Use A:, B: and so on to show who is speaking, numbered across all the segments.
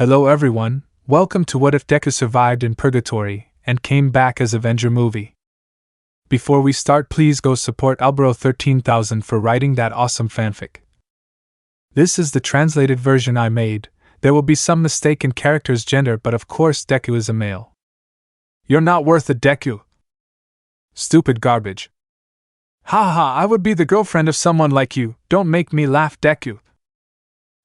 A: Hello everyone, welcome to What If Deku Survived in Purgatory and came back as Avenger Movie. Before we start, please go support Albro13000 for writing that awesome fanfic. This is the translated version I made. There will be some mistake in character's gender, but of course Deku is a male. You're not worth it, Deku. Stupid garbage. Haha, I would be the girlfriend of someone like you. Don't make me laugh, Deku.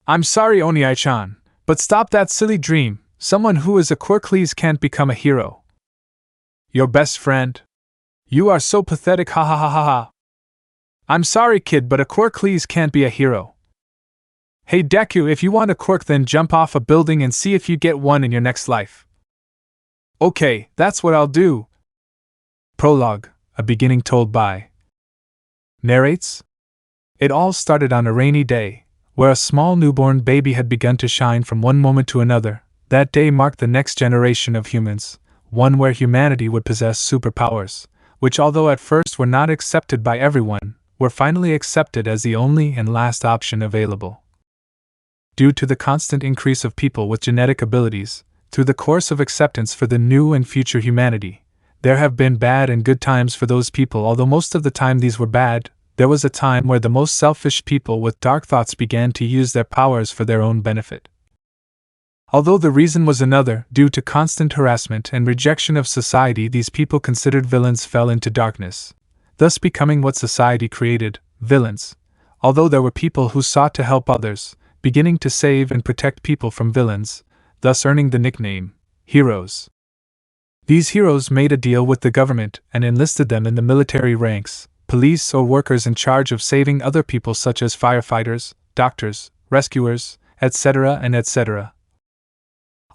A: I'm sorry, onii-chan, but stop that silly dream. Someone who is a quirklees can't become a hero. Your best friend? You are so pathetic, hahahaha. I'm sorry, kid, but a quirklees can't be a hero. Hey Deku, if you want a quirk, then jump off a building and see if you get one in your next life. Okay, that's what I'll do. Prologue, a beginning told by narrates. It all started on a rainy day, where a small newborn baby had begun to shine from one moment to another. That day marked the next generation of humans, one where humanity would possess superpowers, which although at first were not accepted by everyone, were finally accepted as the only and last option available. Due to the constant increase of people with genetic abilities, through the course of acceptance for the new and future humanity, there have been bad and good times for those people. Although most of the time these were bad, there was a time where the most selfish people with dark thoughts began to use their powers for their own benefit. Although the reason was another, due to constant harassment and rejection of society, these people considered villains fell into darkness, thus becoming what society created, villains. Although there were people who sought to help others, beginning to save and protect people from villains, thus earning the nickname heroes. These heroes made a deal with the government and enlisted them in the military ranks, police or workers in charge of saving other people such as firefighters, doctors, rescuers, etc. and etc.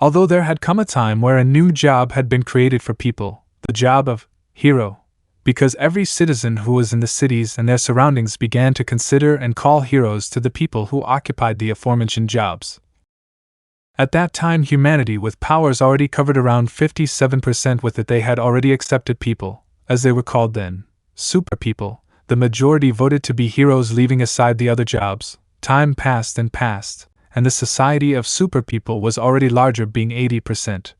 A: Although there had come a time where a new job had been created for people, the job of hero, because every citizen who was in the cities and their surroundings began to consider and call heroes to the people who occupied the aforementioned jobs. At that time, humanity with powers already covered around 57%. With it, they had already accepted people, as they were called then, super people. The majority voted to be heroes, leaving aside the other jobs. Time passed and passed, and the society of super people was already larger, being 80%.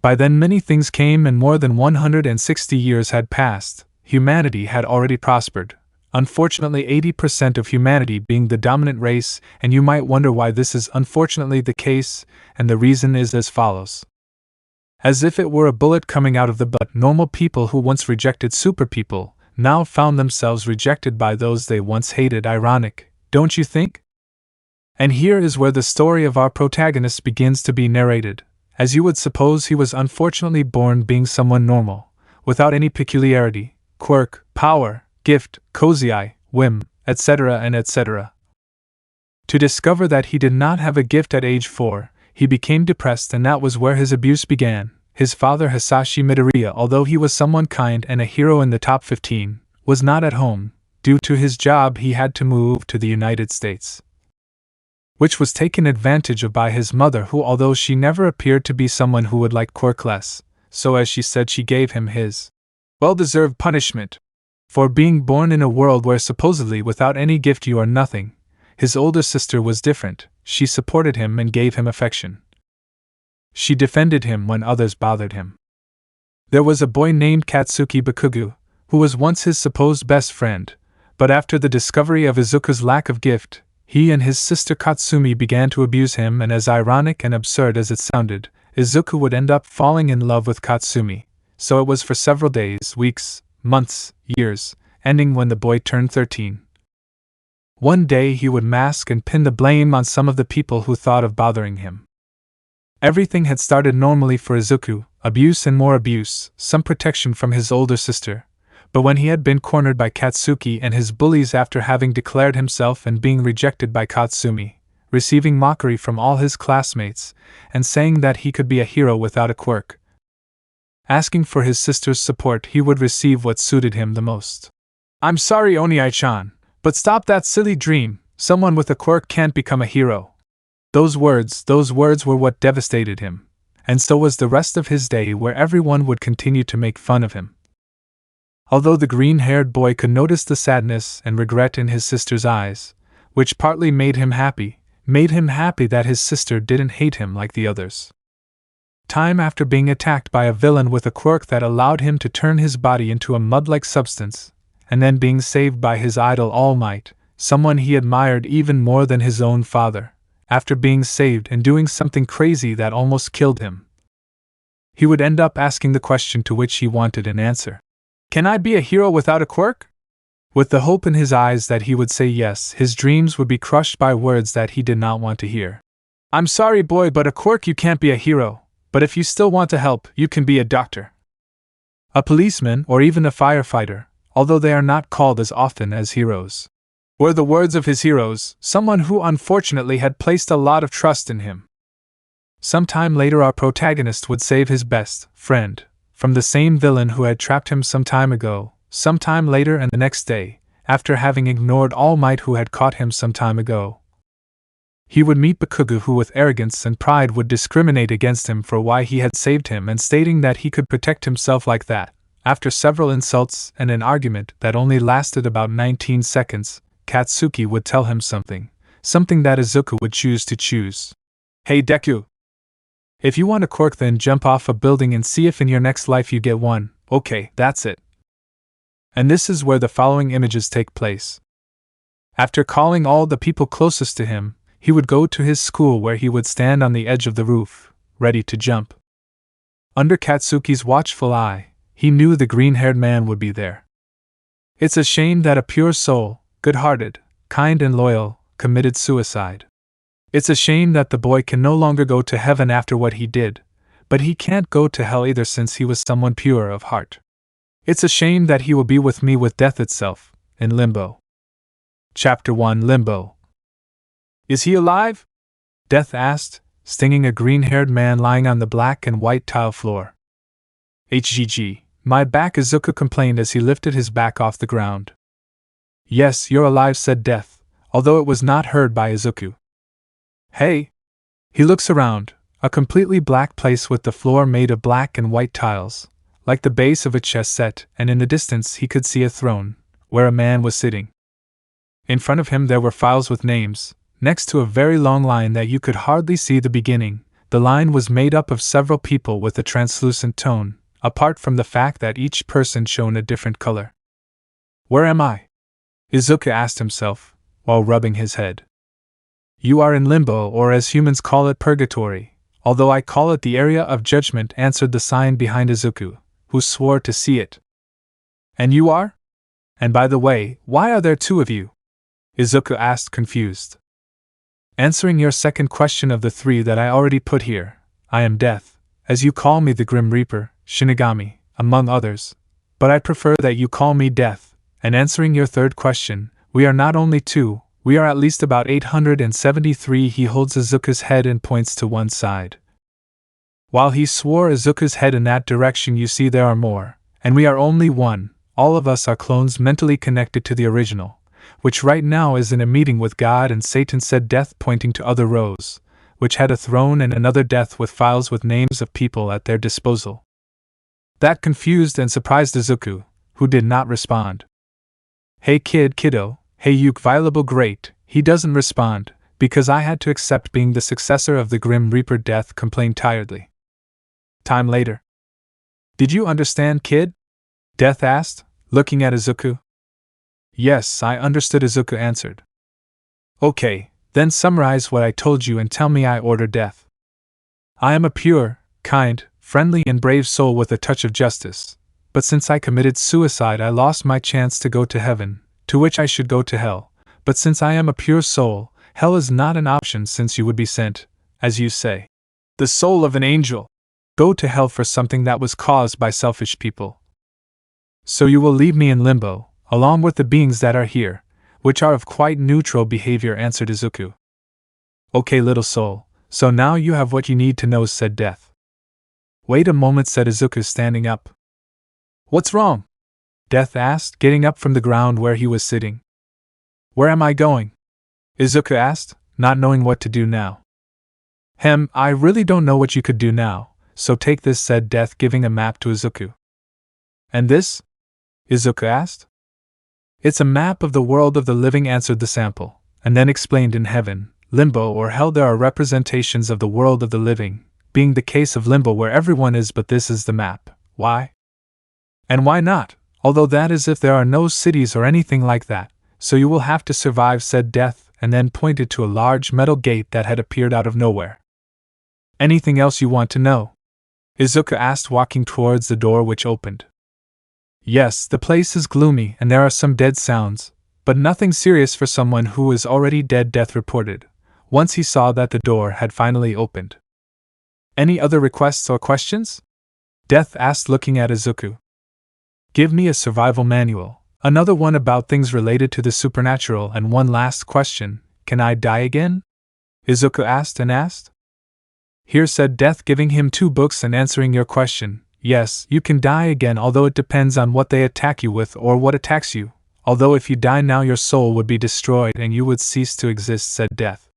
A: By then many things came, and more than 160 years had passed. Humanity had already prospered, unfortunately 80% of humanity being the dominant race, and you might wonder why this is unfortunately the case, and the reason is as follows. As if it were a bullet coming out of the butt, normal people who once rejected super people now found themselves rejected by those they once hated. Ironic, don't you think? And here is where the story of our protagonist begins to be narrated. As you would suppose, he was unfortunately born being someone normal, without any peculiarity, quirk, power, gift, cozy eye, whim, etc. and etc. To discover that he did not have a gift at age 4, he became depressed, and that was where his abuse began. His father, Izuku Midoriya, although he was someone kind and a hero in the top 15, was not at home. Due to his job, he had to move to the United States, which was taken advantage of by his mother, who, although she never appeared to be someone who would like Quirkless, so as she said, she gave him his well-deserved punishment for being born in a world where supposedly without any gift you are nothing. His older sister was different. She supported him and gave him affection. She defended him when others bothered him. There was a boy named Katsuki Bakugu, who was once his supposed best friend, but after the discovery of Izuku's lack of gift, he and his sister Katsumi began to abuse him, and as ironic and absurd as it sounded, Izuku would end up falling in love with Katsumi. So it was for several days, weeks, months, years, ending when the boy turned 13. One day he would mask and pin the blame on some of the people who thought of bothering him. Everything had started normally for Izuku, abuse and more abuse, some protection from his older sister. But when he had been cornered by Katsuki and his bullies after having declared himself and being rejected by Katsumi, receiving mockery from all his classmates, and saying that he could be a hero without a quirk, asking for his sister's support, he would receive what suited him the most. I'm sorry, onii-chan, but stop that silly dream. Someone with a quirk can't become a hero. Those words were what devastated him, and so was the rest of his day, where everyone would continue to make fun of him. Although the green-haired boy could notice the sadness and regret in his sister's eyes, which partly made him happy, made him happy that his sister didn't hate him like the others. Time after being attacked by a villain with a quirk that allowed him to turn his body into a mud-like substance, and then being saved by his idol Almight, someone he admired even more than his own father, after being saved and doing something crazy that almost killed him. He would end up asking the question to which he wanted an answer. Can I be a hero without a quirk? With the hope in his eyes that he would say yes, his dreams would be crushed by words that he did not want to hear. I'm sorry, boy, but a quirk you can't be a hero, but if you still want to help, you can be a doctor, a policeman, or even a firefighter, although they are not called as often as heroes. Were the words of his heroes, someone who unfortunately had placed a lot of trust in him. Sometime later our protagonist would save his best friend from the same villain who had trapped him some time ago, sometime later and the next day, after having ignored All Might who had caught him some time ago. He would meet Bakugo who with arrogance and pride would discriminate against him for why he had saved him and stating that he could protect himself like that. After several insults and an argument that only lasted about 19 seconds, Katsuki would tell him something that Izuku would choose. Hey Deku! If you want a quirk, then jump off a building and see if in your next life you get one. Okay, that's it. And this is where the following images take place. After calling all the people closest to him, he would go to his school where he would stand on the edge of the roof, ready to jump. Under Katsuki's watchful eye, he knew the green-haired man would be there. It's a shame that a pure soul, good-hearted, kind and loyal, committed suicide. It's a shame that the boy can no longer go to heaven after what he did, but he can't go to hell either since he was someone pure of heart. It's a shame that he will be with me with death itself, in Limbo. Chapter 1 Limbo. Is he alive? Death asked, stinging a green-haired man lying on the black and white tile floor. HGG, my back, Izuku complained as he lifted his back off the ground. Yes, you're alive, said Death, although it was not heard by Izuku. Hey! He looks around, a completely black place with the floor made of black and white tiles, like the base of a chess set, and in the distance he could see a throne, where a man was sitting. In front of him there were files with names, next to a very long line that you could hardly see the beginning. The line was made up of several people with a translucent tone, apart from the fact that each person shone a different color. Where am I? Izuku asked himself, while rubbing his head. You are in Limbo, or as humans call it Purgatory, although I call it the area of judgment, answered the sign behind Izuku, who swore to see it. And you are? And by the way, why are there two of you? Izuku asked, confused. Answering your second question of the three that I already put here, I am Death, as you call me the Grim Reaper, Shinigami, among others, but I prefer that you call me Death. And answering your third question, we are not only two, we are at least about 873. He holds Izuku's head and points to one side. While he swore Izuku's head in that direction, you see there are more, and we are only one. All of us are clones mentally connected to the original, which right now is in a meeting with God and Satan, said Death, pointing to other rows, which had a throne and another death with files with names of people at their disposal. That confused and surprised Izuku, who did not respond. Hey kiddo, hey you viable great, he doesn't respond, because I had to accept being the successor of the Grim Reaper, Death complained tiredly. Time later. Did you understand, kid? Death asked, looking at Izuku. Yes, I understood, Izuku answered. Okay, then summarize what I told you and tell me, I ordered Death. I am a pure, kind, friendly and brave soul with a touch of justice, but since I committed suicide I lost my chance to go to heaven, to which I should go to hell, but since I am a pure soul, hell is not an option since you would be sent, as you say, the soul of an angel, go to hell for something that was caused by selfish people. So you will leave me in Limbo, along with the beings that are here, which are of quite neutral behavior, answered Izuku. Okay, little soul, so now you have what you need to know, said Death. Wait a moment, said Izuku, standing up. What's wrong? Death asked, getting up from the ground where he was sitting. Where am I going? Izuku asked, not knowing what to do now. I really don't know what you could do now, so take this, said Death, giving a map to Izuku. And this? Izuku asked. It's a map of the world of the living, answered the sample, and then explained, in heaven, Limbo or Hell. There are representations of the world of the living, being the case of Limbo where everyone is, but this is the map. Why? And why not? Although that is if there are no cities or anything like that, so you will have to survive, said Death, and then pointed to a large metal gate that had appeared out of nowhere. Anything else you want to know? Izuku asked, walking towards the door, which opened. Yes, the place is gloomy and there are some dead sounds, but nothing serious for someone who is already dead, Death reported, once he saw that the door had finally opened. Any other requests or questions? Death asked, looking at Izuku. Give me a survival manual, another one about things related to the supernatural, and one last question, can I die again? Izuku asked and asked. Here, said Death, giving him 2 books and answering your question. Yes, you can die again, although it depends on what they attack you with or what attacks you. Although if you die now your soul would be destroyed and you would cease to exist, said Death.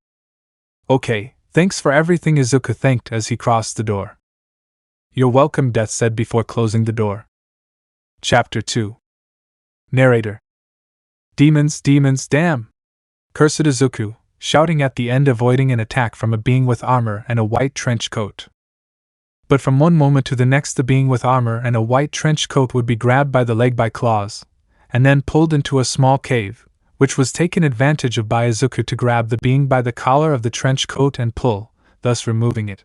A: Okay, thanks for everything, Izuku thanked as he crossed the door. You're welcome, Death said before closing the door. Chapter 2. Narrator. Demons, demons, damn! Cursed Izuku, shouting at the end, avoiding an attack from a being with armor and a white trench coat. But from one moment to the next the being with armor and a white trench coat would be grabbed by the leg by claws, and then pulled into a small cave, which was taken advantage of by Izuku to grab the being by the collar of the trench coat and pull, thus removing it.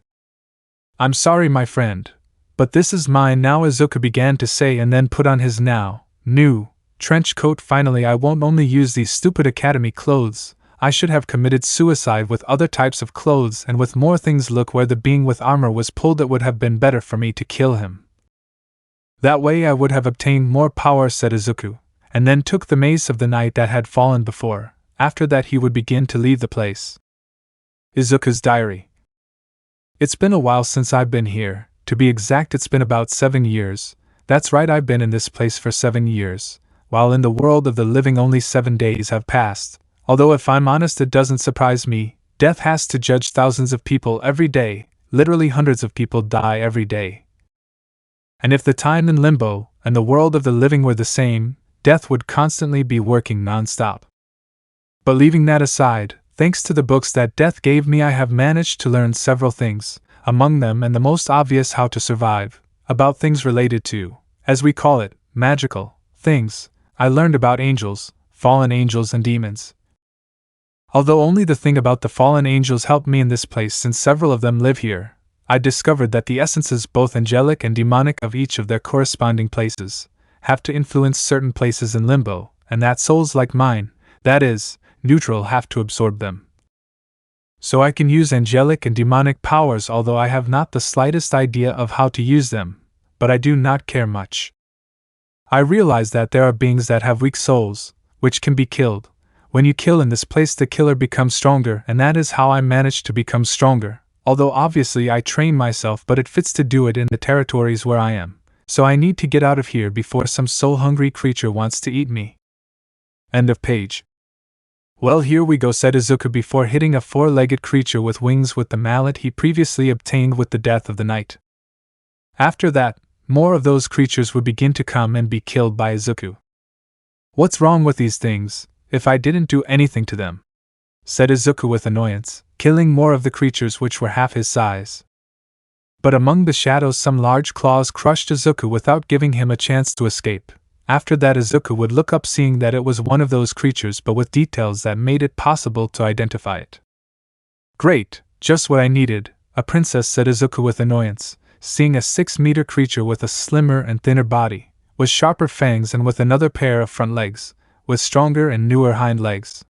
A: I'm sorry, my friend, but this is mine now, Izuku began to say, and then put on his now new trench coat. Finally, I won't only use these stupid academy clothes, I should have committed suicide with other types of clothes and with more things. Look, where the being with armor was pulled, it would have been better for me to kill him. That way I would have obtained more power, said Izuku, and then took the mace of the knight that had fallen before. After that he would begin to leave the place. Izuku's diary. It's been a while since I've been here. To be exact, it's been about 7 years. That's right, I've been in this place for 7 years, while in the world of the living only 7 days have passed. Although if I'm honest, it doesn't surprise me. Death has to judge thousands of people every day, literally hundreds of people die every day. And if the time in Limbo and the world of the living were the same, Death would constantly be working non-stop. But leaving that aside, thanks to the books that Death gave me, I have managed to learn several things, among them and the most obvious, how to survive, about things related to, as we call it, magical things. I learned about angels, fallen angels and demons. Although only the thing about the fallen angels helped me in this place, since several of them live here, I discovered that the essences, both angelic and demonic, of each of their corresponding places, have to influence certain places in Limbo, and that souls like mine, that is, neutral, have to absorb them. So I can use angelic and demonic powers, although I have not the slightest idea of how to use them, but I do not care much. I realize that there are beings that have weak souls, which can be killed. When you kill in this place, the killer becomes stronger, and that is how I managed to become stronger, although obviously I train myself, but it fits to do it in the territories where I am, so I need to get out of here before some soul-hungry creature wants to eat me. End of page. Well, here we go, said Izuku before hitting a 4-legged creature with wings with the mallet he previously obtained with the death of the knight. After that, more of those creatures would begin to come and be killed by Izuku. What's wrong with these things, if I didn't do anything to them? Said Izuku with annoyance, killing more of the creatures which were half his size. But among the shadows some large claws crushed Izuku without giving him a chance to escape. After that Izuku would look up, seeing that it was one of those creatures, but with details that made it possible to identify it. Great, just what I needed, a princess, said Izuku with annoyance, seeing a 6-meter creature with a slimmer and thinner body, with sharper fangs and with another pair of front legs, with stronger and newer hind legs.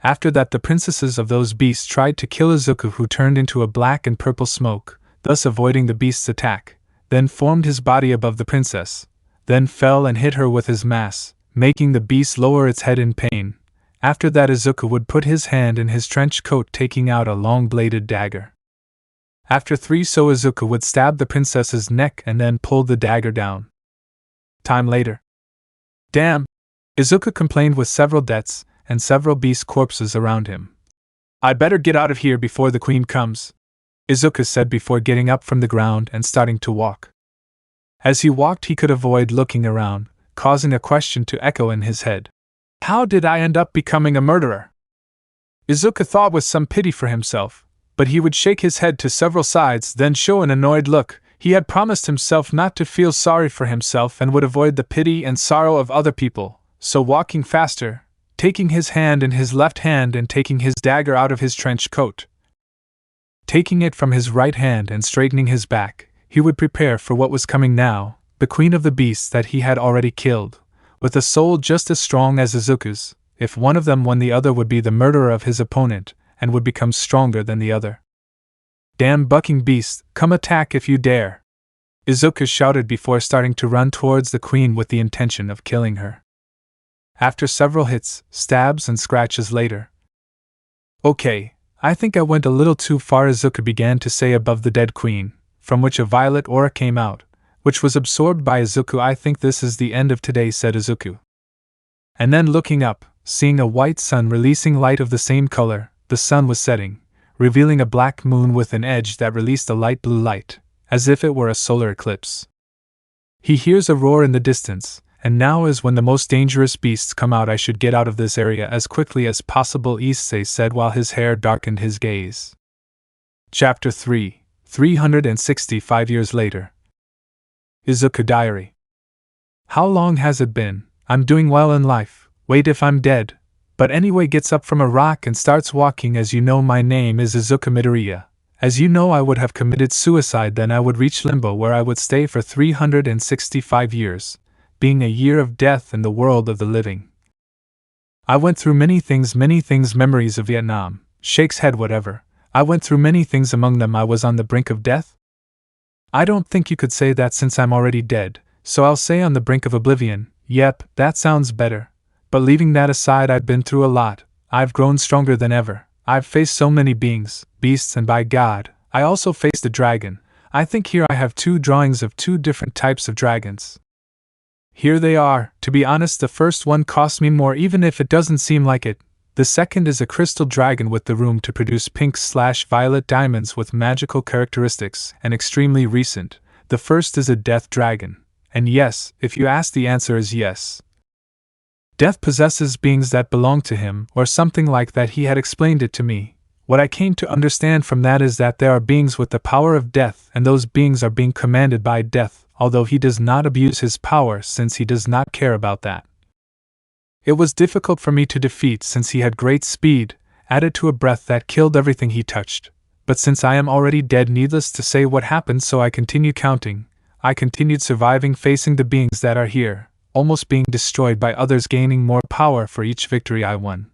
A: After that the princesses of those beasts tried to kill Izuku, who turned into a black and purple smoke, thus avoiding the beast's attack, then formed his body above the princess, then fell and hit her with his mass, making the beast lower its head in pain. After that Izuku would put his hand in his trench coat, taking out a long-bladed dagger. After 3 so Izuku would stab the princess's neck and then pull the dagger down. Time later. Damn! Izuku complained with several deaths and several beast corpses around him. I'd better get out of here before the queen comes, Izuku said before getting up from the ground and starting to walk. As he walked he could avoid looking around, causing a question to echo in his head. How did I end up becoming a murderer? Izuku thought with some pity for himself, but he would shake his head to several sides, then show an annoyed look. He had promised himself not to feel sorry for himself and would avoid the pity and sorrow of other people, so walking faster, taking his hand in his left hand and taking his dagger out of his trench coat, taking it from his right hand and straightening his back, he would prepare for what was coming now, the queen of the beasts that he had already killed, with a soul just as strong as Izuku's. If one of them won, the other would be the murderer of his opponent, and would become stronger than the other. Damn bucking beast, come attack if you dare! Izuku shouted before starting to run towards the queen with the intention of killing her. After several hits, stabs and scratches later. Okay, I think I went a little too far, Izuku began to say above the dead queen, from which a violet aura came out, which was absorbed by Izuku. I think this is the end of today, said Izuku. And then looking up, seeing a white sun releasing light of the same color, the sun was setting, revealing a black moon with an edge that released a light blue light, as if it were a solar eclipse. He hears a roar in the distance, and now is when the most dangerous beasts come out. I should get out of this area as quickly as possible, Issei said while his hair darkened his gaze. Chapter 3, 365 years later. Izuku Diary. How long has it been? I'm doing well in life. Wait, if I'm dead. But anyway, gets up from a rock and starts walking. As you know, my name is Izuku Midoriya. As you know, I would have committed suicide, then I would reach Limbo, where I would stay for 365 years, being a year of death in the world of the living. I went through many things, memories of Vietnam, shakes head, whatever. I went through many things, among them I was on the brink of death. I don't think you could say that since I'm already dead, so I'll say on the brink of oblivion. Yep, that sounds better. But leaving that aside, I've been through a lot. I've grown stronger than ever. I've faced so many beings, beasts, and by God, I also faced a dragon. I think here I have 2 drawings of 2 different types of dragons. Here they are. To be honest, the first one cost me more, even if it doesn't seem like it. The second is a crystal dragon with the room to produce pink/violet diamonds with magical characteristics, and extremely recent. The first is a death dragon. And yes, if you ask, the answer is yes. Death possesses beings that belong to him, or something like that. He had explained it to me. What I came to understand from that is that there are beings with the power of death, and those beings are being commanded by death, although he does not abuse his power since he does not care about that. It was difficult for me to defeat since he had great speed, added to a breath that killed everything he touched. But since I am already dead, needless to say what happened, so I continued counting. I continued surviving, facing the beings that are here, almost being destroyed by others, gaining more power for each victory I won.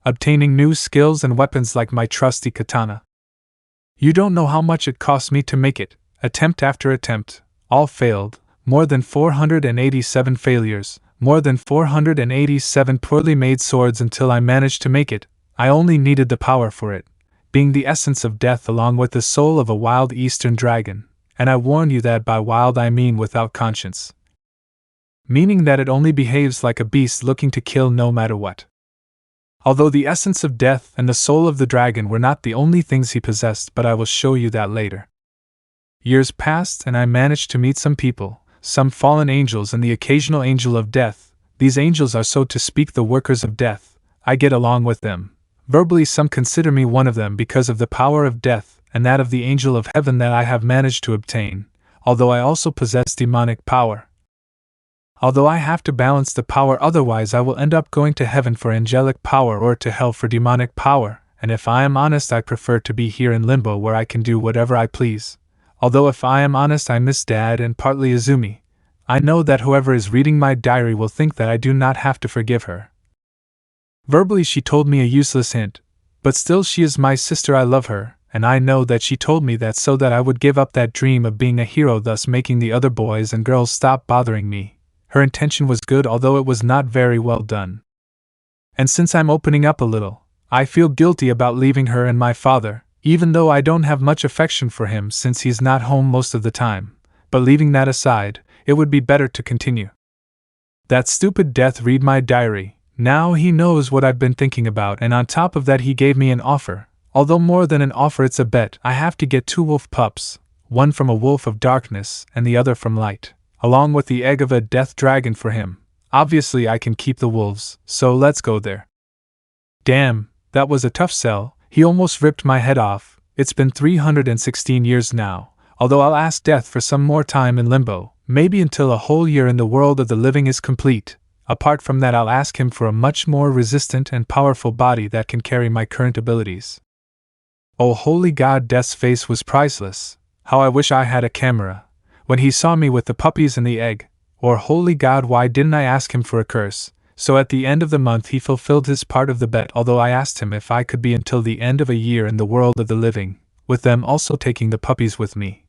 A: Obtaining new skills and weapons like my trusty katana. You don't know how much it cost me to make it, attempt after attempt, all failed, more than 487 failures, more than 487 poorly made swords until I managed to make it. I only needed the power for it, being the essence of death along with the soul of a wild eastern dragon, and I warn you that by wild I mean without conscience. Meaning that it only behaves like a beast looking to kill no matter what. Although the essence of death and the soul of the dragon were not the only things he possessed, but I will show you that later. Years passed and I managed to meet some people, some fallen angels and the occasional angel of death. These angels are, so to speak, the workers of death. I get along with them. Verbally some consider me one of them because of the power of death and that of the angel of heaven that I have managed to obtain, although I also possess demonic power. Although I have to balance the power, otherwise I will end up going to heaven for angelic power or to hell for demonic power, and if I am honest, I prefer to be here in Limbo where I can do whatever I please. Although if I am honest, I miss Dad and partly Izumi. I know that whoever is reading my diary will think that I do not have to forgive her. Verbally she told me a useless hint, but still she is my sister, I love her, and I know that she told me that so that I would give up that dream of being a hero, thus making the other boys and girls stop bothering me. Her intention was good, although it was not very well done. And since I'm opening up a little, I feel guilty about leaving her and my father, even though I don't have much affection for him since he's not home most of the time. But leaving that aside, it would be better to continue. That stupid Death read my diary. Now he knows what I've been thinking about, and on top of that he gave me an offer. Although more than an offer, it's a bet. I have to get 2 wolf pups, one from a wolf of darkness and the other from light, along with the egg of a death dragon for him. Obviously I can keep the wolves, so let's go there. Damn, That was a tough sell, he almost ripped my head off. It's been 316 years now, although I'll ask Death for some more time in Limbo, maybe until a whole year in the world of the living is complete. Apart from that, I'll ask him for a much more resistant and powerful body that can carry my current abilities. Oh holy God, Death's face was priceless. How I wish I had a camera. When he saw me with the puppies and the egg, or holy God, why didn't I ask him for a curse? So at the end of the month he fulfilled his part of the bet, although I asked him if I could be until the end of a year in the world of the living, with them also taking the puppies with me.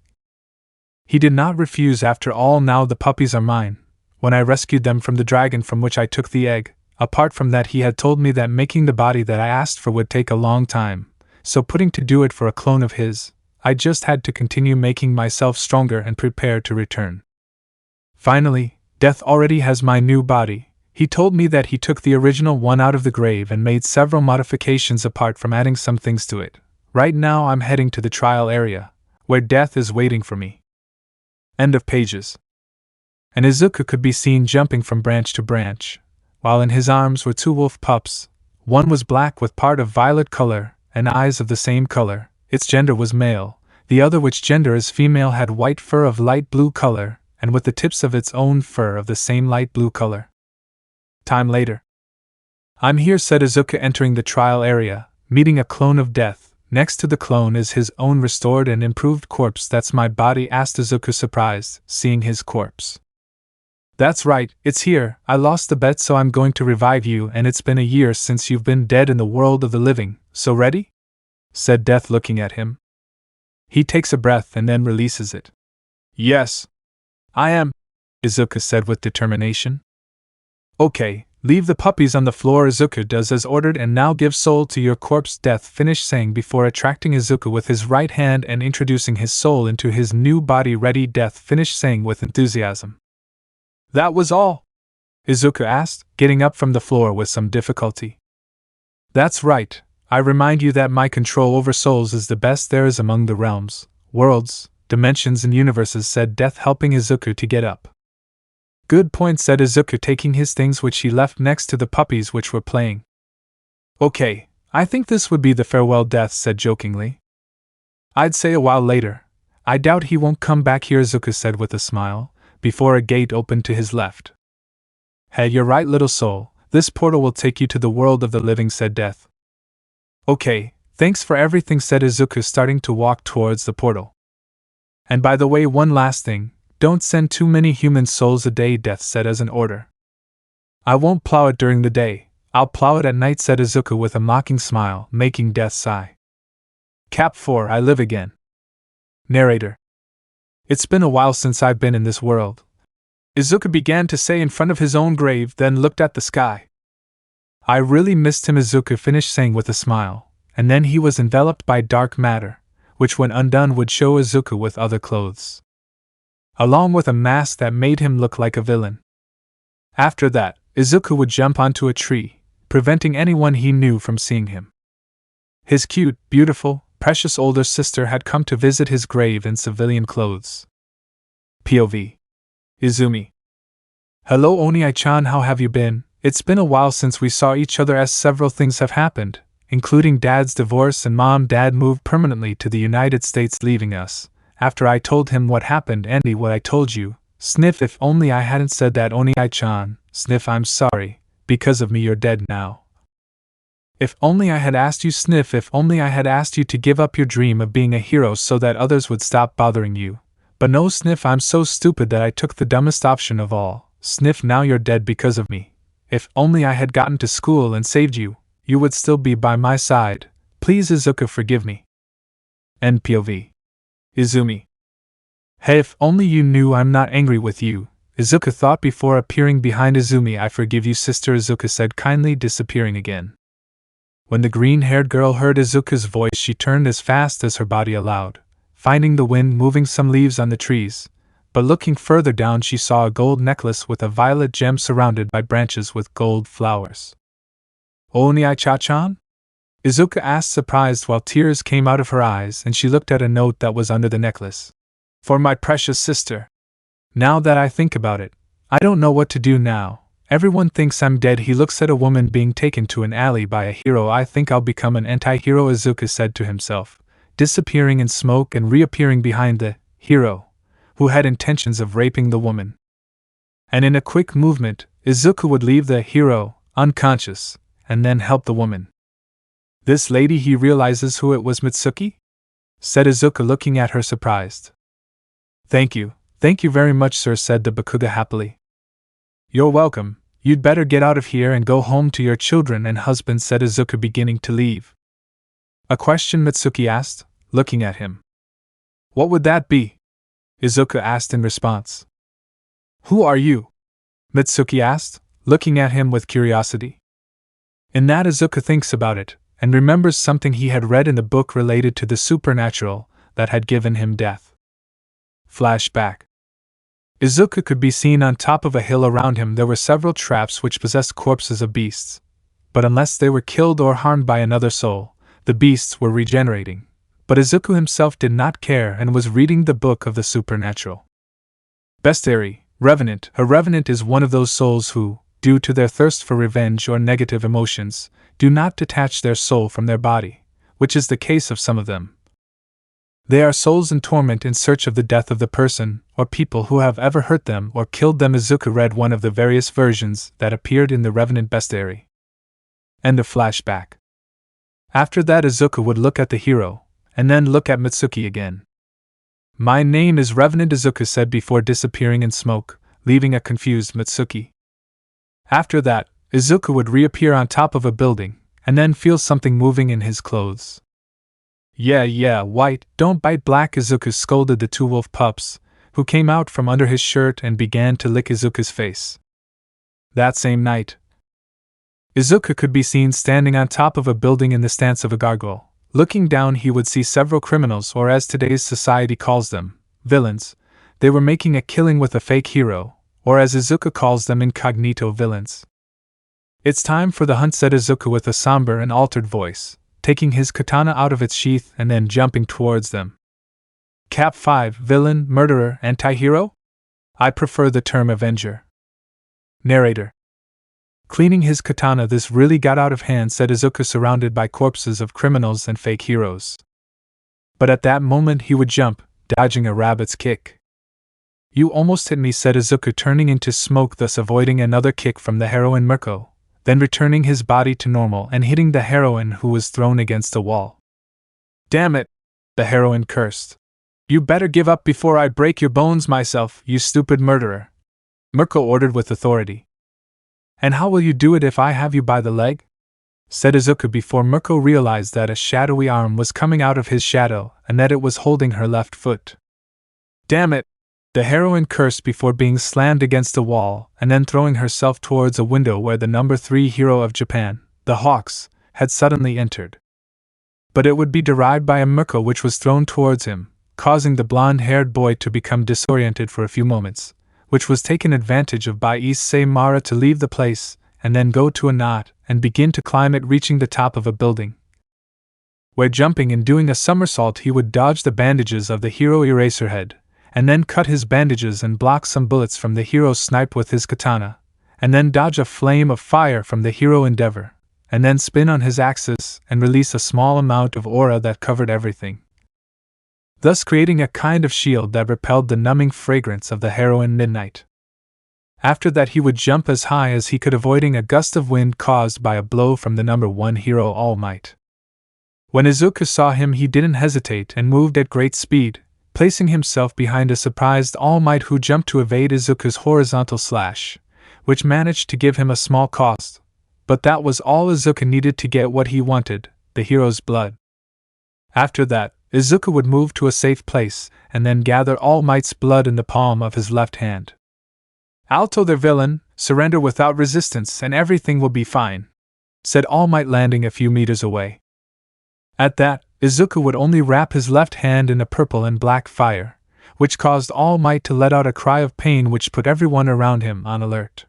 A: He did not refuse. After all, now the puppies are mine. When I rescued them from the dragon from which I took the egg, apart from that he had told me that making the body that I asked for would take a long time, so putting to do it for a clone of his, I just had to continue making myself stronger and prepare to return. Finally, Death already has my new body. He told me that he took the original one out of the grave and made several modifications apart from adding some things to it. Right now I'm heading to the trial area, where Death is waiting for me. End of pages. And Izuku could be seen jumping from branch to branch, while in his arms were two wolf pups. One was black with part of violet color and eyes of the same color. Its gender was male. The other, which gender is female, had white fur of light blue color, and with the tips of its own fur of the same light blue color. Time later. I'm here, said Izuku, entering the trial area, meeting a clone of Death. Next to the clone is his own restored and improved corpse. That's my body, asked Izuku, surprised, seeing his corpse. That's right, it's here. I lost the bet, so I'm going to revive you, and it's been a year since you've been dead in the world of the living. So ready? Said Death, looking at him. He takes a breath and then releases it. Yes. I am, Izuku said with determination. Okay, leave the puppies on the floor. Izuku does as ordered, and now give soul to your corpse, Death finished saying before attracting Izuku with his right hand and introducing his soul into his new body. Ready, Death finished saying with enthusiasm. That was all? Izuku asked, getting up from the floor with some difficulty. That's right. I remind you that my control over souls is the best there is among the realms, worlds, dimensions and universes, said Death, helping Izuku to get up. Good point, said Izuku, taking his things which he left next to the puppies which were playing. Okay, I think this would be the farewell, Death said jokingly. I'd say a while later. I doubt he won't come back here, Izuku said with a smile, before a gate opened to his left. Hey, you're right, little soul, this portal will take you to the world of the living, said Death. Okay, thanks for everything, said Izuku, starting to walk towards the portal. And by the way, one last thing, don't send too many human souls a day, Death said as an order. I won't plow it during the day, I'll plow it at night, said Izuku with a mocking smile, making Death sigh. Cap 4, I live again. Narrator. It's been a while since I've been in this world, Izuku began to say in front of his own grave, then looked at the sky. I really missed him, Izuku finished saying with a smile, and then he was enveloped by dark matter, which when undone would show Izuku with other clothes, along with a mask that made him look like a villain. After that, Izuku would jump onto a tree, preventing anyone he knew from seeing him. His cute, beautiful, precious older sister had come to visit his grave in civilian clothes. POV. Izumi. Hello onii-chan, how have you been? It's been a while since we saw each other, as several things have happened, including Dad's divorce and Mom-Dad moved permanently to the United States, leaving us. After I told him what happened, Andy, what I told you, sniff, if only I hadn't said that, onii-chan, sniff, I'm sorry, because of me you're dead now. If only I had asked you, sniff, if only I had asked you to give up your dream of being a hero so that others would stop bothering you. But no, sniff, I'm so stupid that I took the dumbest option of all, sniff, now you're dead because of me. If only I had gotten to school and saved you, you would still be by my side. Please, Izuku, forgive me. End POV. Izumi. Hey, if only you knew I'm not angry with you, Izuku thought before appearing behind Izumi. I forgive you, sister, Izuku said, kindly disappearing again. When the green-haired girl heard Izuku's voice, she turned as fast as her body allowed, finding the wind moving some leaves on the trees. But looking further down, she saw a gold necklace with a violet gem surrounded by branches with gold flowers. Onii-chan? Izuku asked, surprised, while tears came out of her eyes, and she looked at a note that was under the necklace. For my precious sister. Now that I think about it, I don't know what to do now. Everyone thinks I'm dead. He looks at a woman being taken to an alley by a hero. I think I'll become an anti-hero, Izuku said to himself, disappearing in smoke and reappearing behind the hero, who had intentions of raping the woman. And in a quick movement, Izuku would leave the hero unconscious, and then help the woman. This lady, he realizes who it was. Mitsuki? Said Izuku, looking at her surprised. Thank you very much, sir, said the Bakuga happily. You're welcome. You'd better get out of here and go home to your children and husband, said Izuku, beginning to leave. A question, Mitsuki asked, looking at him. What would that be? Izuku asked in response. Who are you? Mitsuki asked, looking at him with curiosity. In that, Izuku thinks about it, and remembers something he had read in the book related to the supernatural that had given him death. Flashback. Izuku could be seen on top of a hill. Around him there were several traps which possessed corpses of beasts, but unless they were killed or harmed by another soul, the beasts were regenerating. But Izuku himself did not care and was reading the book of the supernatural. Bestiary, Revenant. A Revenant is one of those souls who, due to their thirst for revenge or negative emotions, do not detach their soul from their body, which is the case of some of them. They are souls in torment in search of the death of the person or people who have ever hurt them or killed them. Izuku read one of the various versions that appeared in the Revenant bestiary. End of flashback. After that, Izuku would look at the hero, and then look at Mitsuki again. My name is Revenant, Izuku said before disappearing in smoke, leaving a confused Mitsuki. After that, Izuku would reappear on top of a building, and then feel something moving in his clothes. Yeah, white, don't bite black, Izuku scolded the two wolf pups, who came out from under his shirt and began to lick Izuku's face. That same night, Izuku could be seen standing on top of a building in the stance of a gargoyle. Looking down, he would see several criminals, or as today's society calls them, villains. They were making a killing with a fake hero, or as Izuku calls them, incognito villains. It's time for the hunt, said Izuku with a somber and altered voice, taking his katana out of its sheath and then jumping towards them. Cap 5, villain, murderer, anti-hero? I prefer the term Avenger. Narrator. Cleaning his katana, this really got out of hand, said Izuku, surrounded by corpses of criminals and fake heroes. But at that moment he would jump, dodging a rabbit's kick. You almost hit me, said Izuku, turning into smoke, thus avoiding another kick from the heroine Mirko, then returning his body to normal and hitting the heroine, who was thrown against a wall. Damn it! The heroine cursed. You better give up before I break your bones myself, you stupid murderer, Mirko ordered with authority. And how will you do it if I have you by the leg? Said Izuku before Mirko realized that a shadowy arm was coming out of his shadow and that it was holding her left foot. Damn it! The heroine cursed before being slammed against a wall and then throwing herself towards a window where the number 3 hero of Japan, the Hawks, had suddenly entered. But it would be derived by a Mirko which was thrown towards him, causing the blonde-haired boy to become disoriented for a few moments, which was taken advantage of by Issei Mara to leave the place and then go to a knot and begin to climb it, reaching the top of a building, where jumping and doing a somersault he would dodge the bandages of the hero Eraserhead, and then cut his bandages and block some bullets from the hero's snipe with his katana, and then dodge a flame of fire from the hero Endeavor, and then spin on his axis and release a small amount of aura that covered everything, thus creating a kind of shield that repelled the numbing fragrance of the heroine Midnight. After that he would jump as high as he could, avoiding a gust of wind caused by a blow from the number 1 hero Almight. When Izuku saw him he didn't hesitate and moved at great speed, placing himself behind a surprised Almight who jumped to evade Izuku's horizontal slash, which managed to give him a small cost, but that was all Izuku needed to get what he wanted, the hero's blood. After that, Izuku would move to a safe place and then gather All Might's blood in the palm of his left hand. Alto, the villain, surrender without resistance and everything will be fine, said All Might, landing a few meters away. At that, Izuku would only wrap his left hand in a purple and black fire, which caused All Might to let out a cry of pain which put everyone around him on alert.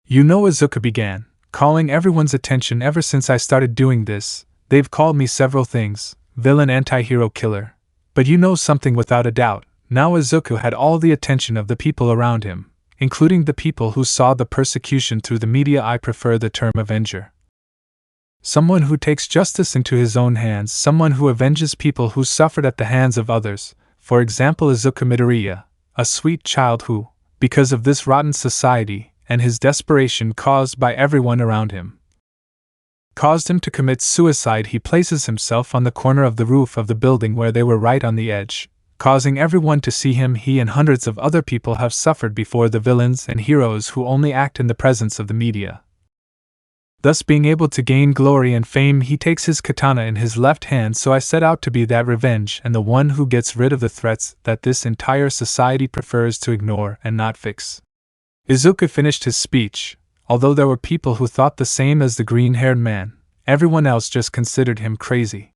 A: You know, Izuku began, calling everyone's attention, ever since I started doing this, they've called me several things. Villain, anti-hero, killer. But you know something without a doubt. Now Izuku had all the attention of the people around him, including the people who saw the persecution through the media. I prefer the term Avenger. Someone who takes justice into his own hands, someone who avenges people who suffered at the hands of others, for example Izuku Midoriya, a sweet child who, because of this rotten society, and his desperation caused by everyone around him, caused him to commit suicide. He places himself on the corner of the roof of the building where they were right on the edge, causing everyone to see him. He and hundreds of other people have suffered before, the villains and heroes who only act in the presence of the media. Thus being able to gain glory and fame, he takes his katana in his left hand. So I set out to be that revenge and the one who gets rid of the threats that this entire society prefers to ignore and not fix. Izuku finished his speech. Although there were people who thought the same as the green-haired man, everyone else just considered him crazy.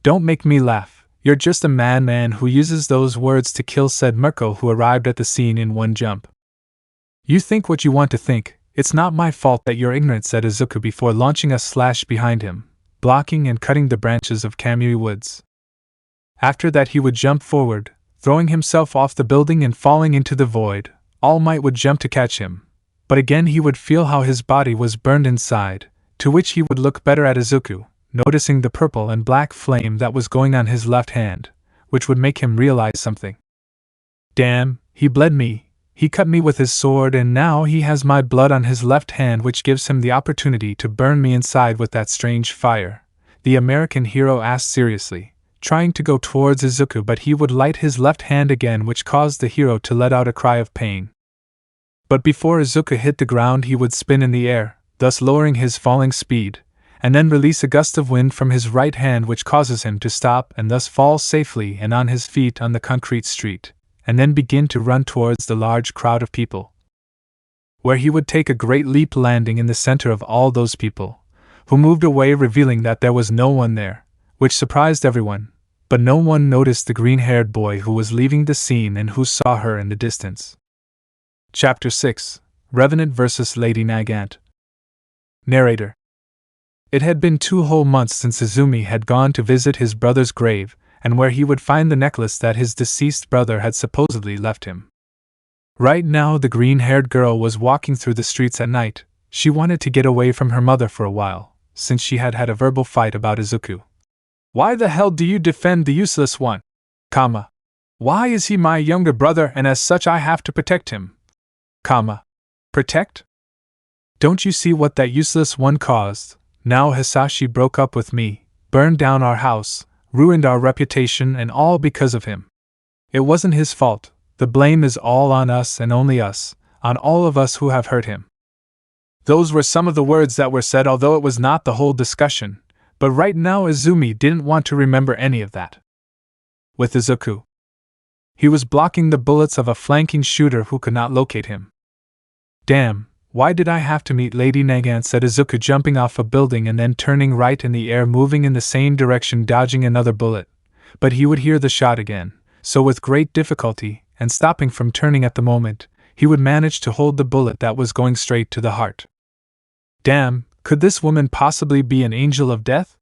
A: "Don't make me laugh, you're just a madman who uses those words to kill," said Mirko, who arrived at the scene in one jump. "You think what you want to think. It's not my fault that you're ignorant," said Izuku before launching a slash behind him, blocking and cutting the branches of Kamui woods. After that he would jump forward, throwing himself off the building and falling into the void. Almight would jump to catch him, but again he would feel how his body was burned inside, to which he would look better at Izuku, noticing the purple and black flame that was going on his left hand, which would make him realize something. "Damn, he bled me. He cut me with his sword and now he has my blood on his left hand, which gives him the opportunity to burn me inside with that strange fire," the American hero asked seriously, trying to go towards Izuku, but he would light his left hand again, which caused the hero to let out a cry of pain. But before Izuku hit the ground he would spin in the air, thus lowering his falling speed, and then release a gust of wind from his right hand which causes him to stop and thus fall safely and on his feet on the concrete street, and then begin to run towards the large crowd of people, where he would take a great leap, landing in the center of all those people, who moved away revealing that there was no one there, which surprised everyone, but no one noticed the green-haired boy who was leaving the scene and who saw her in the distance. Chapter 6: Revenant vs. Lady Nagant. Narrator. It had been 2 whole months since Izumi had gone to visit his brother's grave, and where he would find the necklace that his deceased brother had supposedly left him. Right now the green-haired girl was walking through the streets at night. She wanted to get away from her mother for a while, since she had had a verbal fight about Izuku. "Why the hell do you defend the useless one? Why is he my younger brother and as such I have to protect him? Protect? Don't you see what that useless one caused? Now Hisashi broke up with me, burned down our house, ruined our reputation, and all because of him. It wasn't his fault. The blame is all on us and only us, on all of us who have hurt him." Those were some of the words that were said, although it was not the whole discussion, but right now Izumi didn't want to remember any of that. With Izuku, he was blocking the bullets of a flanking shooter who could not locate him. "Damn, why did I have to meet Lady Nagant?" said Izuku, jumping off a building and then turning right in the air, moving in the same direction, dodging another bullet. But he would hear the shot again, so with great difficulty, and stopping from turning at the moment, he would manage to hold the bullet that was going straight to the heart. Damn, could this woman possibly be an angel of death?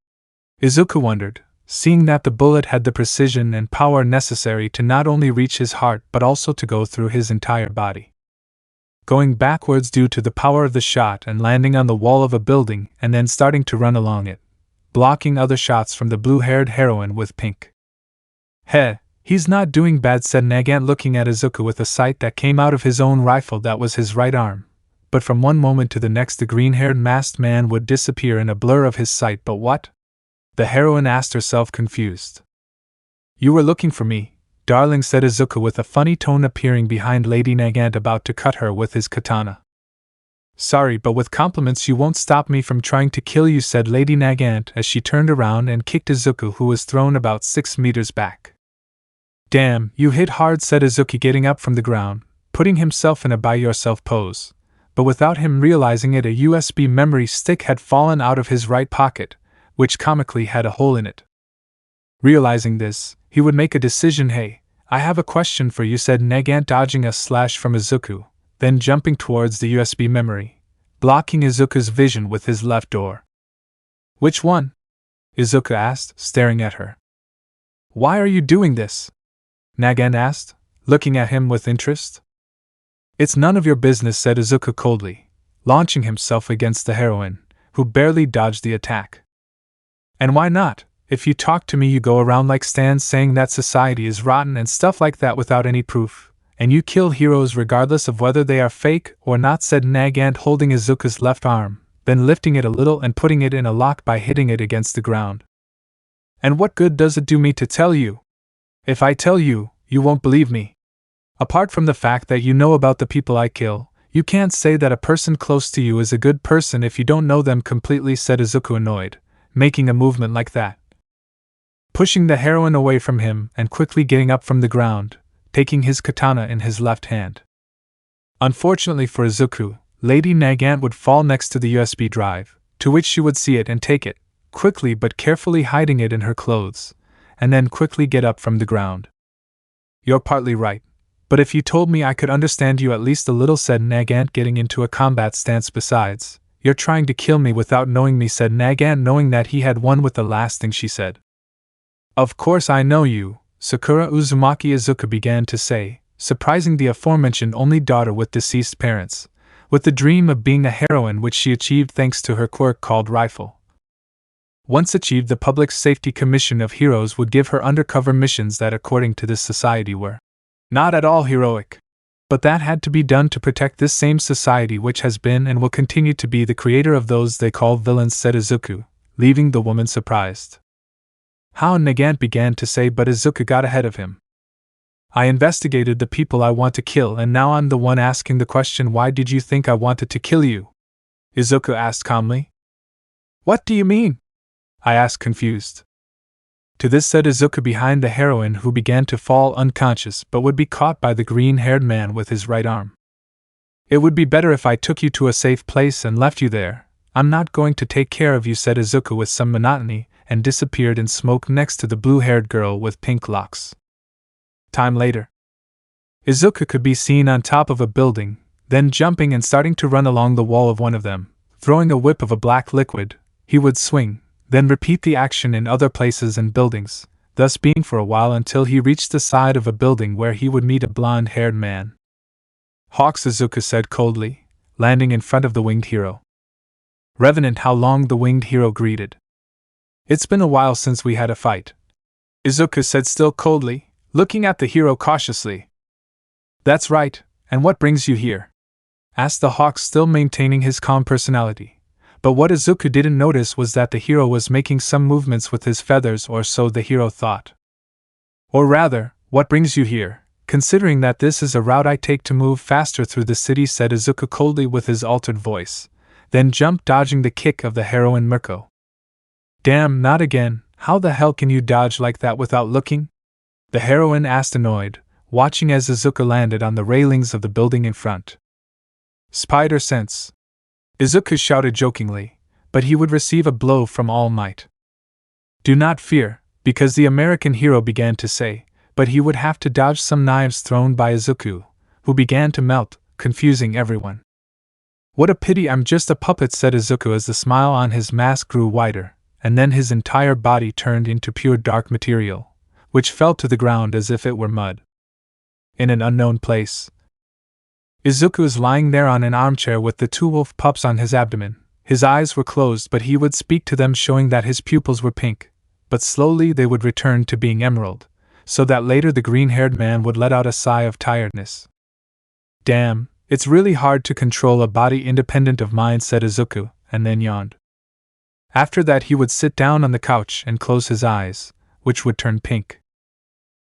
A: Izuku wondered, seeing that the bullet had the precision and power necessary to not only reach his heart but also to go through his entire body, going backwards due to the power of the shot and landing on the wall of a building and then starting to run along it, blocking other shots from the blue-haired heroine with pink. "Heh, he's not doing bad," said Nagant, looking at Izuku with a sight that came out of his own rifle that was his right arm. But from one moment to the next the green-haired masked man would disappear in a blur of his sight. "But what?" the heroine asked herself, confused. "You were looking for me, darling," said Izuku with a funny tone, appearing behind Lady Nagant about to cut her with his katana. "Sorry, but with compliments you won't stop me from trying to kill you," said Lady Nagant as she turned around and kicked Izuku, who was thrown about 6 meters back. "Damn, you hit hard," said Izuku, getting up from the ground, putting himself in a by-yourself pose. But without him realizing it, a USB memory stick had fallen out of his right pocket, which comically had a hole in it. Realizing this, he would make a decision. "Hey, I have a question for you," said Nagant, dodging a slash from Izuku, then jumping towards the USB memory, blocking Izuku's vision with his left door. "Which one?" Izuku asked, staring at her. "Why are you doing this?" Nagant asked, looking at him with interest. It's none of your business, said Izuku coldly, launching himself against the heroine, who barely dodged the attack. And why not? If you talk to me, you go around like Stan saying that society is rotten and stuff like that without any proof, and you kill heroes regardless of whether they are fake or not, said Nagant, holding Izuku's left arm, then lifting it a little and putting it in a lock by hitting it against the ground. And what good does it do me to tell you? If I tell you, you won't believe me. Apart from the fact that you know about the people I kill, you can't say that a person close to you is a good person if you don't know them completely, said Izuku, annoyed, making a movement like that. Pushing the heroine away from him and quickly getting up from the ground, taking his katana in his left hand. Unfortunately for Izuku, Lady Nagant would fall next to the USB drive, to which she would see it and take it, quickly but carefully hiding it in her clothes, and then quickly get up from the ground. You're partly right, but if you told me I could understand you at least a little, said Nagant, getting into a combat stance. Besides, you're trying to kill me without knowing me, said Nagant, knowing that he had won with the last thing she said. Of course I know you, Sakura Uzumaki, Izuku began to say, surprising the aforementioned only daughter with deceased parents, with the dream of being a heroine which she achieved thanks to her quirk called Rifle. Once achieved, the Public Safety Commission of Heroes would give her undercover missions that, according to this society, were not at all heroic. But that had to be done to protect this same society which has been and will continue to be the creator of those they call villains, said Izuku, leaving the woman surprised. How? Nagant began to say, but Izuku got ahead of him. I investigated the people I want to kill, and now I'm the one asking the question, why did you think I wanted to kill you? Izuku asked calmly. What do you mean? I asked, confused. To this, said Izuku behind the heroine, who began to fall unconscious but would be caught by the green-haired man with his right arm. It would be better if I took you to a safe place and left you there. I'm not going to take care of you, said Izuku with some monotony, and disappeared in smoke next to the blue-haired girl with pink locks. Time later. Izuku could be seen on top of a building, then jumping and starting to run along the wall of one of them, throwing a whip of a black liquid. He would swing, then repeat the action in other places and buildings, thus being for a while until he reached the side of a building where he would meet a blonde-haired man. Hawks, Izuku said coldly, landing in front of the winged hero. Revenant, how long? The winged hero greeted. It's been a while since we had a fight, Izuku said still coldly, looking at the hero cautiously. That's right, and what brings you here? Asked the Hawk, still maintaining his calm personality. But what Izuku didn't notice was that the hero was making some movements with his feathers, or so the hero thought. Or rather, what brings you here, considering that this is a route I take to move faster through the city, said Izuku coldly with his altered voice, then jumped, dodging the kick of the heroine Mirko. Damn, not again, how the hell can you dodge like that without looking? The heroine asked, annoyed, watching as Izuku landed on the railings of the building in front. Spider sense, Izuku shouted jokingly, but he would receive a blow from Almight. Do not fear, because the American hero began to say, but he would have to dodge some knives thrown by Izuku, who began to melt, confusing everyone. What a pity I'm just a puppet, said Izuku as the smile on his mask grew wider, and then his entire body turned into pure dark material, which fell to the ground as if it were mud. In an unknown place. Izuku is lying there on an armchair with the two wolf pups on his abdomen. His eyes were closed, but he would speak to them, showing that his pupils were pink, but slowly they would return to being emerald, so that later the green-haired man would let out a sigh of tiredness. Damn, it's really hard to control a body independent of mind, said Izuku, and then yawned. After that he would sit down on the couch and close his eyes, which would turn pink.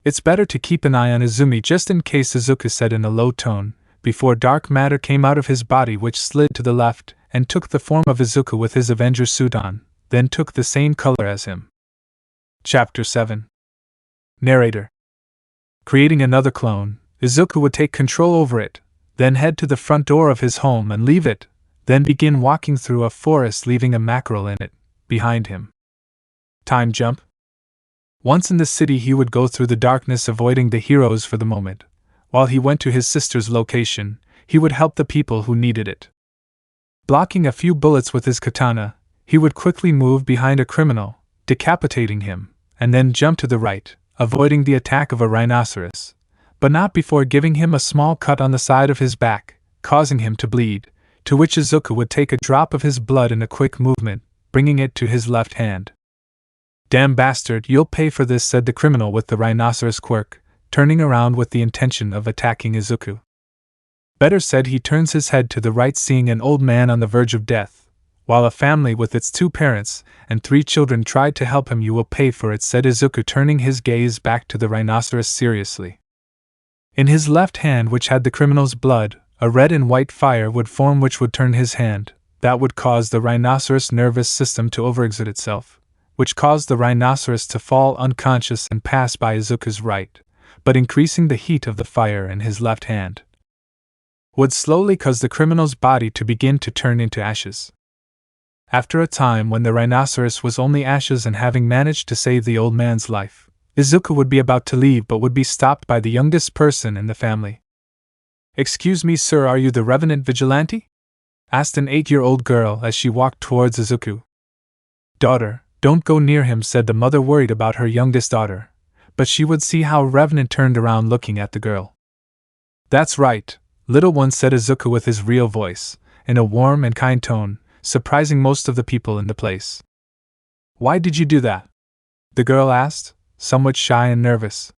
A: It's better to keep an eye on Izumi just in case, Izuku said in a low tone, before dark matter came out of his body, which slid to the left and took the form of Izuku with his Avenger suit on, then took the same color as him. Chapter 7. Narrator. Creating another clone, Izuku would take control over it, then head to the front door of his home and leave it, then begin walking through a forest, leaving a mackerel in it behind him. Time jump. Once in the city, he would go through the darkness, avoiding the heroes for the moment. While he went to his sister's location, he would help the people who needed it. Blocking a few bullets with his katana, he would quickly move behind a criminal, decapitating him, and then jump to the right, avoiding the attack of a rhinoceros. but not before giving him a small cut on the side of his back, causing him to bleed, to which Izuku would take a drop of his blood in a quick movement, bringing it to his left hand. "Damn bastard, you'll pay for this," said the criminal with the rhinoceros quirk, turning around with the intention of attacking Izuku. Better said, he turns his head to the right, seeing an old man on the verge of death, while a family with its 2 parents and 3 children tried to help him. "You will pay for it," said Izuku, turning his gaze back to the rhinoceros seriously. In his left hand, which had the criminal's blood, a red and white fire would form which would turn his hand. That would cause the rhinoceros' nervous system to overexert itself, which caused the rhinoceros to fall unconscious and pass by Izuku's right, but increasing the heat of the fire in his left hand would slowly cause the criminal's body to begin to turn into ashes. After a time, when the rhinoceros was only ashes and having managed to save the old man's life, Izuku would be about to leave but would be stopped by the youngest person in the family. "Excuse me, sir, are you the Revenant vigilante?" asked an 8-year-old girl as she walked towards Izuku. "Daughter, don't go near him," said the mother, worried about her youngest daughter, but she would see how Revenant turned around looking at the girl. "That's right, little one," said Izuku with his real voice, in a warm and kind tone, surprising most of the people in the place. "Why did you do that?" the girl asked, somewhat shy and nervous.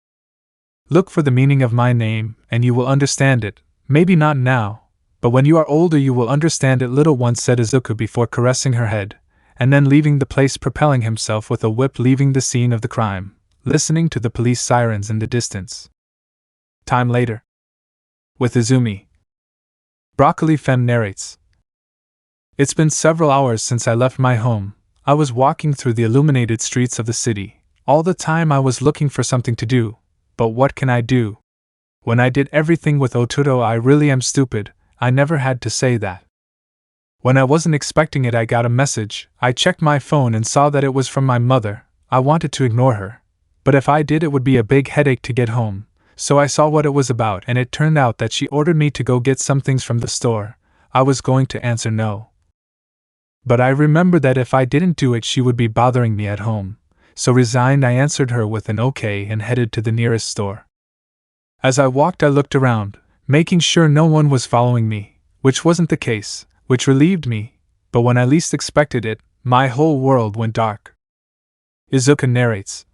A: "Look for the meaning of my name, and you will understand it. Maybe not now, but when you are older you will understand it, little one," said Izuku before caressing her head, and then leaving the place, propelling himself with a whip, leaving the scene of the crime, listening to the police sirens in the distance. Time later. With Izumi. Broccoli Femme narrates. It's been several hours since I left my home. I was walking through the illuminated streets of the city. All the time I was looking for something to do, but what can I do? When I did everything with Oturo, I really am stupid. I never had to say that. When I wasn't expecting it, I got a message. I checked my phone and saw that it was from my mother. I wanted to ignore her, but if I did it would be a big headache to get home, so I saw what it was about, and it turned out that she ordered me to go get some things from the store. I was going to answer no, but I remembered that if I didn't do it she would be bothering me at home, so resigned I answered her with an okay and headed to the nearest store. As I walked I looked around, making sure no one was following me, which wasn't the case, which relieved me, but when I least expected it, my whole world went dark. Izuku narrates.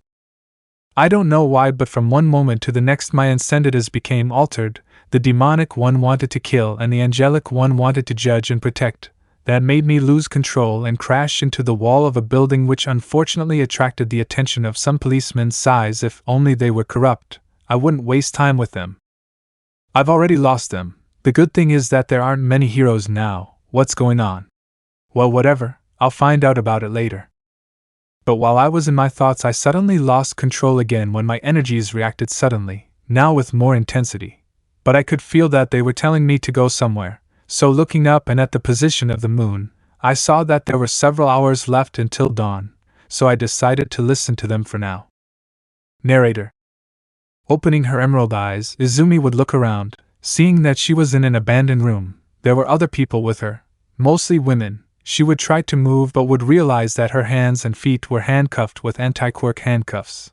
A: I don't know why, but from one moment to the next my incentives became altered. The demonic one wanted to kill and the angelic one wanted to judge and protect. That made me lose control and crash into the wall of a building, which unfortunately attracted the attention of some policemen's size. If only they were corrupt, I wouldn't waste time with them. I've already lost them. The good thing is that there aren't many heroes now. What's going on? Well, whatever, I'll find out about it later. But while I was in my thoughts I suddenly lost control again when my energies reacted suddenly, now with more intensity. But I could feel that they were telling me to go somewhere. So looking up and at the position of the moon, I saw that there were several hours left until dawn, so I decided to listen to them for now. Narrator. Opening her emerald eyes, Izumi would look around, seeing that she was in an abandoned room. There were other people with her, mostly women. She would try to move but would realize that her hands and feet were handcuffed with anti-quirk handcuffs.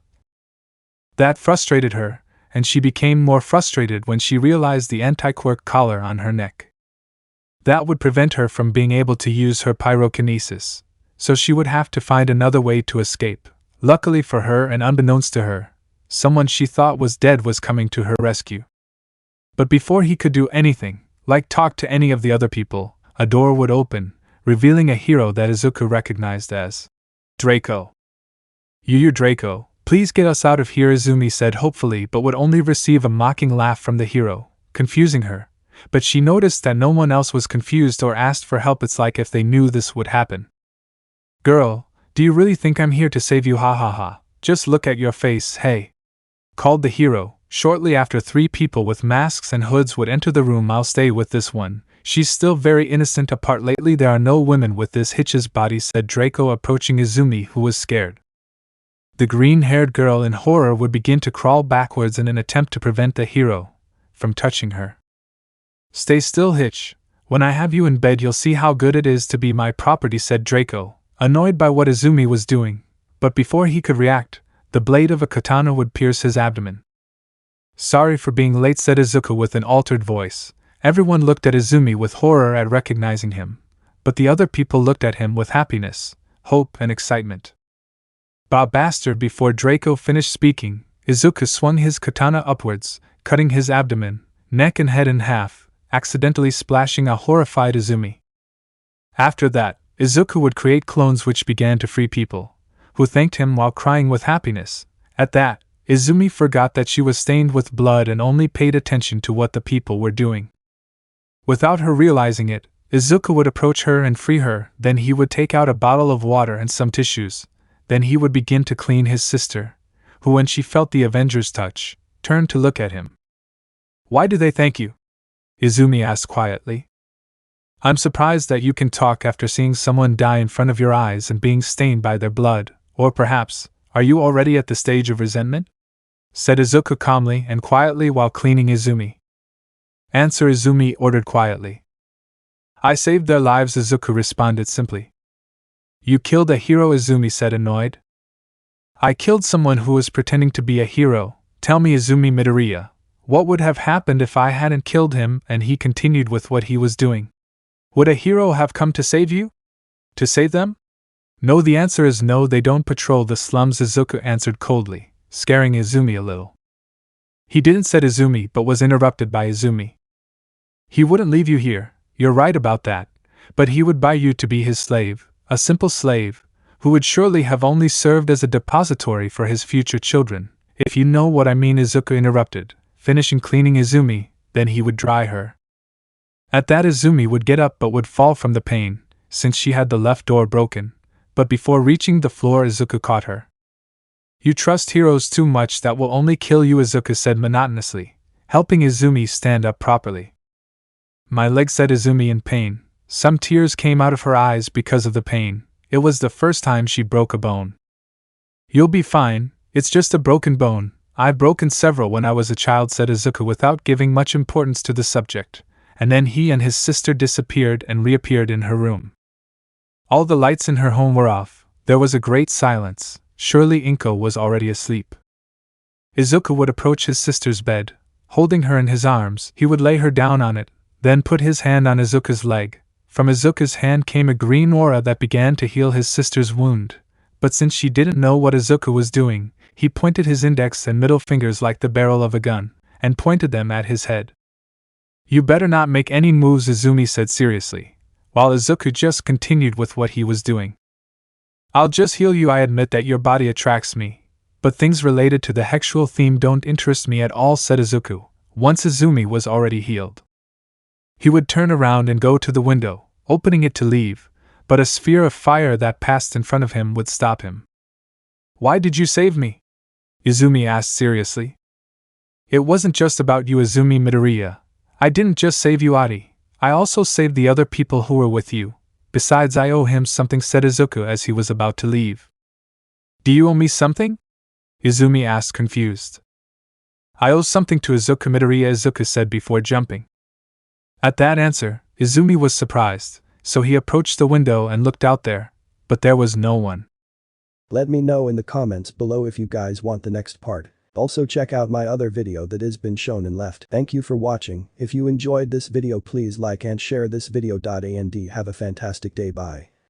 A: That frustrated her, and she became more frustrated when she realized the anti-quirk collar on her neck. That would prevent her from being able to use her pyrokinesis, so she would have to find another way to escape. Luckily for her and unbeknownst to her, someone she thought was dead was coming to her rescue. But before he could do anything, like talk to any of the other people, a door would open, revealing a hero that Izuku recognized as Draco. "Yu Draco, please get us out of here," Izumi said hopefully, but would only receive a mocking laugh from the hero, confusing her. But she noticed that no one else was confused or asked for help. It's like if they knew this would happen. "Girl, do you really think I'm here to save you? Hahaha, just look at your face, hey," called the hero. Shortly after 3 people with masks and hoods would enter the room. "I'll stay with this one. She's still very innocent. Apart lately there are no women with this hitch's body," said Draco, approaching Izumi, who was scared. The green-haired girl in horror would begin to crawl backwards in an attempt to prevent the hero from touching her. "Stay still, Hitch. When I have you in bed you'll see how good it is to be my property," said Draco, annoyed by what Izumi was doing. But before he could react, the blade of a katana would pierce his abdomen. Sorry for being late, said Izuku with an altered voice. Everyone looked at Izumi with horror at recognizing him, but the other people looked at him with happiness, hope, and excitement. Bah bastard! Before Draco finished speaking, Izuku swung his katana upwards, cutting his abdomen, neck and head in half, accidentally splashing a horrified Izumi. After that, Izuku would create clones which began to free people, who thanked him while crying with happiness. At that, Izumi forgot that she was stained with blood and only paid attention to what the people were doing. Without her realizing it, Izuku would approach her and free her, then he would take out a bottle of water and some tissues, then he would begin to clean his sister, who when she felt the Avenger's touch, turned to look at him. Why do they thank you? Izumi asked quietly. I'm surprised that you can talk after seeing someone die in front of your eyes and being stained by their blood, or perhaps, are you already at the stage of resentment? Said Izuku calmly and quietly while cleaning Izumi. Answer, Izumi ordered quietly. I saved their lives, Izuku responded simply. You killed a hero, Izumi said annoyed. I killed someone who was pretending to be a hero. Tell me, Izumi Midoriya, what would have happened if I hadn't killed him and he continued with what he was doing? Would a hero have come to save you? To save them? No, the answer is no, they don't patrol the slums, Izuku answered coldly, scaring Izumi a little. He didn't, said Izumi, but was interrupted by Izumi. He wouldn't leave you here, you're right about that, but he would buy you to be his slave, a simple slave, who would surely have only served as a depository for his future children, if you know what I mean, Izuku interrupted, finishing cleaning Izumi, then he would dry her. At that Izumi would get up but would fall from the pain, since she had the left door broken, but before reaching the floor Izuku caught her. You trust heroes too much, that will only kill you, Izuku said monotonously, helping Izumi stand up properly. My leg, said Izumi in pain. Some tears came out of her eyes because of the pain. It was the first time she broke a bone. You'll be fine, it's just a broken bone. I've broken several when I was a child, said Izuku without giving much importance to the subject, and then he and his sister disappeared and reappeared in her room. All the lights in her home were off. There was a great silence. Surely Inko was already asleep. Izuku would approach his sister's bed. Holding her in his arms, he would lay her down on it, then put his hand on Izuku's leg. From Izuku's hand came a green aura that began to heal his sister's wound, but since she didn't know what Izuku was doing, he pointed his index and middle fingers like the barrel of a gun, and pointed them at his head. You better not make any moves, Izumi said seriously, while Izuku just continued with what he was doing. I'll just heal you. I admit that your body attracts me, but things related to the sexual theme don't interest me at all, said Izuku, once Izumi was already healed. He would turn around and go to the window, opening it to leave, but a sphere of fire that passed in front of him would stop him. Why did you save me? Izumi asked seriously. It wasn't just about you, Izumi Midoriya. I didn't just save you, Adi. I also saved the other people who were with you. Besides, I owe him something, said Izuku as he was about to leave. Do you owe me something? Izumi asked confused. I owe something to Izuku Midoriya, Izuku said before jumping. At that answer, Izumi was surprised, so he approached the window and looked out there, but there was no one.
B: Let me know in the comments below if you guys want the next part. Also check out my other video that has been shown and left. Thank you for watching. If you enjoyed this video, please like and share this video. And have a fantastic day. Bye.